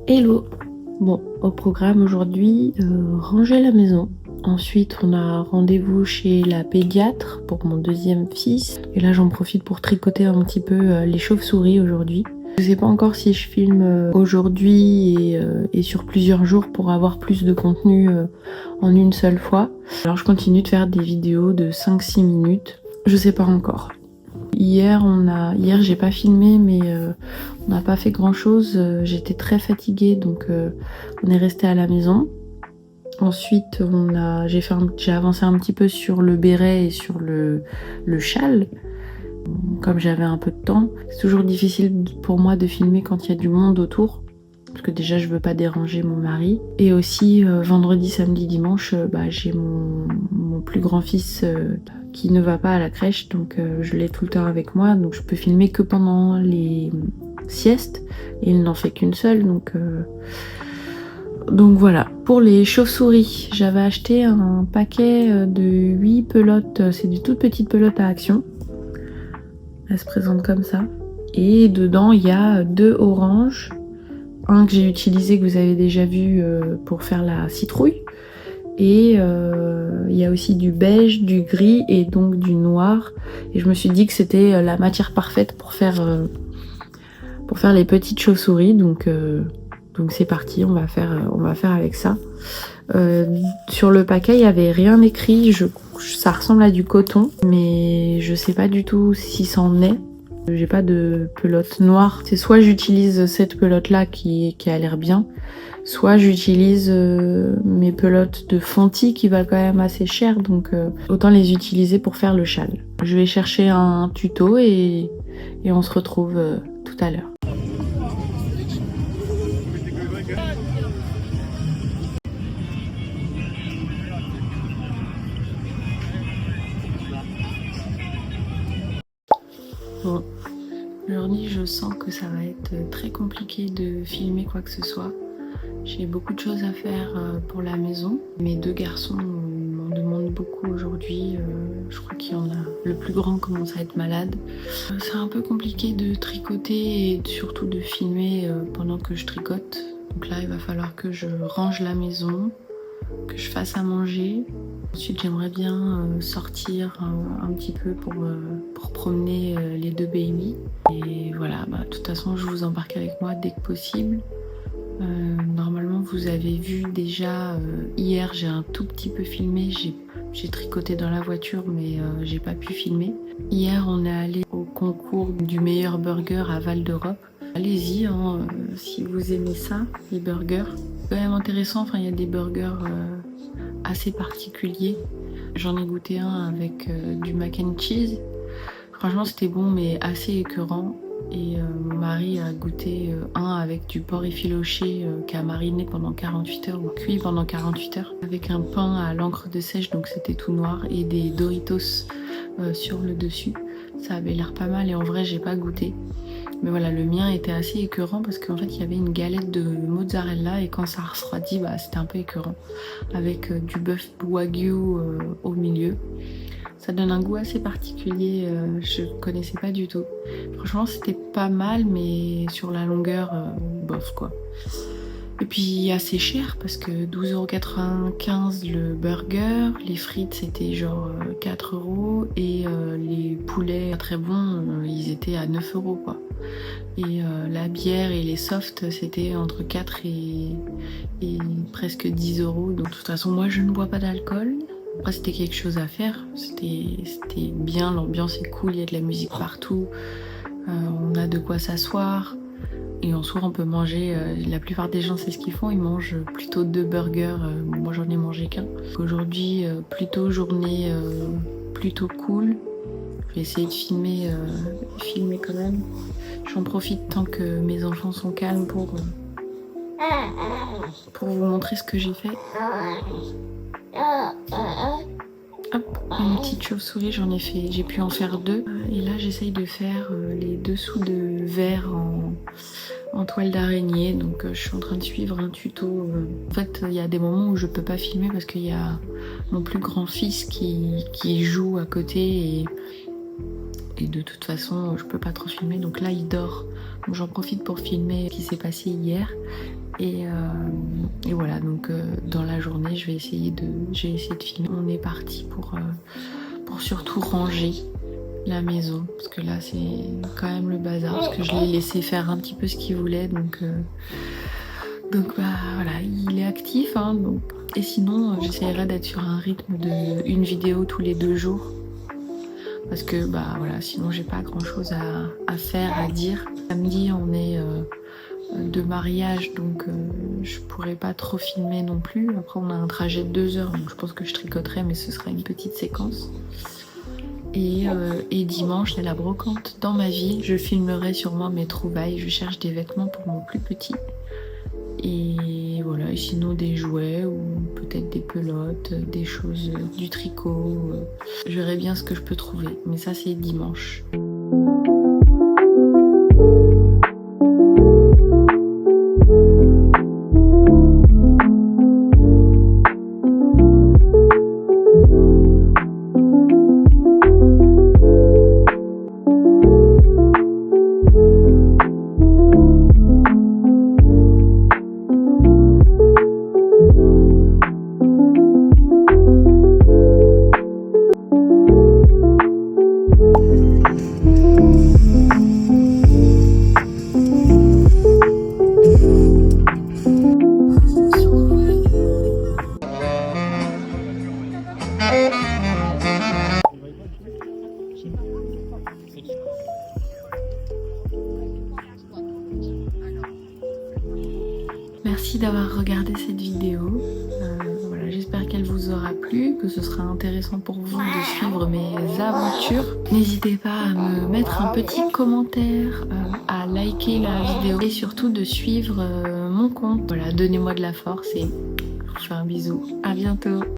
Hello. Bon, au programme aujourd'hui, ranger la maison. Ensuite, on a rendez-vous chez la pédiatre pour mon deuxième fils. Et là, j'en profite pour tricoter un petit peu les chauves-souris aujourd'hui. Je sais pas encore si je filme aujourd'hui et sur plusieurs jours pour avoir plus de contenu en une seule fois. Alors, je continue de faire des vidéos de 5-6 minutes. Je sais pas encore. Hier, j'ai pas filmé, mais on n'a pas fait grand chose. J'étais très fatiguée, donc on est resté à la maison. Ensuite, j'ai avancé un petit peu sur le béret et sur le châle. Comme j'avais un peu de temps, c'est toujours difficile pour moi de filmer quand il y a du monde autour. Parce que déjà, je veux pas déranger mon mari. Et aussi, vendredi, samedi, dimanche, j'ai mon plus grand fils qui ne va pas à la crèche, donc je l'ai tout le temps avec moi, donc je peux filmer que pendant les siestes, et il n'en fait qu'une seule, donc voilà. Pour les chauves-souris, j'avais acheté un paquet de 8 pelotes, c'est des toutes petites pelotes à action. Elles se présentent comme ça. Et dedans, il y a 2 oranges, un que j'ai utilisé, que vous avez déjà vu pour faire la citrouille. Et il y a aussi du beige, du gris et donc du noir. Et je me suis dit que c'était la matière parfaite pour faire les petites chauves-souris. Donc c'est parti, on va faire avec ça. Sur le paquet, il n'y avait rien écrit. Ça ressemble à du coton, mais je sais pas du tout si c'en est. J'ai pas de pelote noire. C'est soit j'utilise cette pelote là qui a l'air bien, soit j'utilise mes pelotes de Fonty qui valent quand même assez cher, donc autant les utiliser pour faire le châle. Je vais chercher un tuto et on se retrouve tout à l'heure. Bon, aujourd'hui je sens que ça va être très compliqué de filmer quoi que ce soit. J'ai beaucoup de choses à faire pour la maison. Mes 2 garçons m'en demandent beaucoup aujourd'hui. Je crois qu'il y en a. Le plus grand commence à être malade. C'est un peu compliqué de tricoter et surtout de filmer pendant que je tricote. Donc là, il va falloir que je range la maison, que je fasse à manger. Ensuite, j'aimerais bien sortir un petit peu pour promener les 2 babies. Et voilà, de toute façon, je vous embarque avec moi dès que possible. Normalement vous avez vu déjà hier j'ai un tout petit peu filmé, j'ai tricoté dans la voiture mais j'ai pas pu filmer. Hier on est allé au concours du meilleur burger à Val d'Europe. Allez-y si vous aimez ça, les burgers. C'est quand même intéressant, enfin il y a des burgers assez particuliers. J'en ai goûté un avec du mac and cheese. Franchement c'était bon mais assez écœurant. Et mon mari a goûté un avec du porc effiloché qui a mariné pendant 48 heures ou cuit pendant 48 heures avec un pain à l'encre de sèche, donc c'était tout noir, et des Doritos sur le dessus. Ça avait l'air pas mal et en vrai j'ai pas goûté. Mais voilà, le mien était assez écœurant parce qu'en fait il y avait une galette de mozzarella et quand ça refroidit, c'était un peu écœurant. Avec du bœuf wagyu au milieu. Ça donne un goût assez particulier, je connaissais pas du tout. Franchement c'était pas mal mais sur la longueur, bof quoi. Et puis assez cher parce que 12,95 € le burger, les frites c'était genre 4 € et les poulets très bons, ils étaient à 9 € quoi. Et la bière et les softs c'était entre 4 et presque 10 €. Donc de toute façon moi je ne bois pas d'alcool. Après c'était quelque chose à faire, c'était bien, l'ambiance est cool, il y a de la musique partout, on a de quoi s'asseoir et en soi on peut manger, la plupart des gens c'est ce qu'ils font, ils mangent plutôt 2 burgers, moi j'en ai mangé qu'un. Aujourd'hui plutôt journée plutôt cool, je vais essayer de filmer quand même, j'en profite tant que mes enfants sont calmes pour vous montrer ce que j'ai fait. Hop, une petite chauve-souris, j'ai pu en faire 2. Et là j'essaye de faire les dessous de verre en toile d'araignée. Donc je suis en train de suivre un tuto. En fait il y a des moments où je peux pas filmer parce qu'il y a mon plus grand fils qui joue à côté Et de toute façon, je peux pas trop filmer, donc là il dort. Donc j'en profite pour filmer ce qui s'est passé hier. Et voilà, donc dans la journée, je vais essayer de filmer. On est parti pour surtout ranger la maison, parce que là c'est quand même le bazar, parce que je l'ai laissé faire un petit peu ce qu'il voulait, donc bah voilà, il est actif, hein, donc. Et sinon, j'essaierai d'être sur un rythme de une vidéo tous les 2 jours. Parce que bah voilà, sinon j'ai pas grand chose à faire, à dire. Samedi on est de mariage, donc je pourrais pas trop filmer non plus. Après on a un trajet de 2 heures, donc je pense que je tricoterai, mais ce sera une petite séquence. Et dimanche c'est la brocante dans ma ville. Je filmerai sûrement mes trouvailles. Je cherche des vêtements pour mon plus petit. Et voilà, et sinon des jouets ou peut-être des pelotes, des choses, du tricot. Je verrai bien ce que je peux trouver, mais ça c'est dimanche. Merci d'avoir regardé cette vidéo. Voilà, j'espère qu'elle vous aura plu, que ce sera intéressant pour vous de suivre mes aventures. N'hésitez pas à me mettre un petit commentaire, à liker la vidéo et surtout de suivre mon compte. Voilà, donnez-moi de la force et je vous fais un bisou. À bientôt.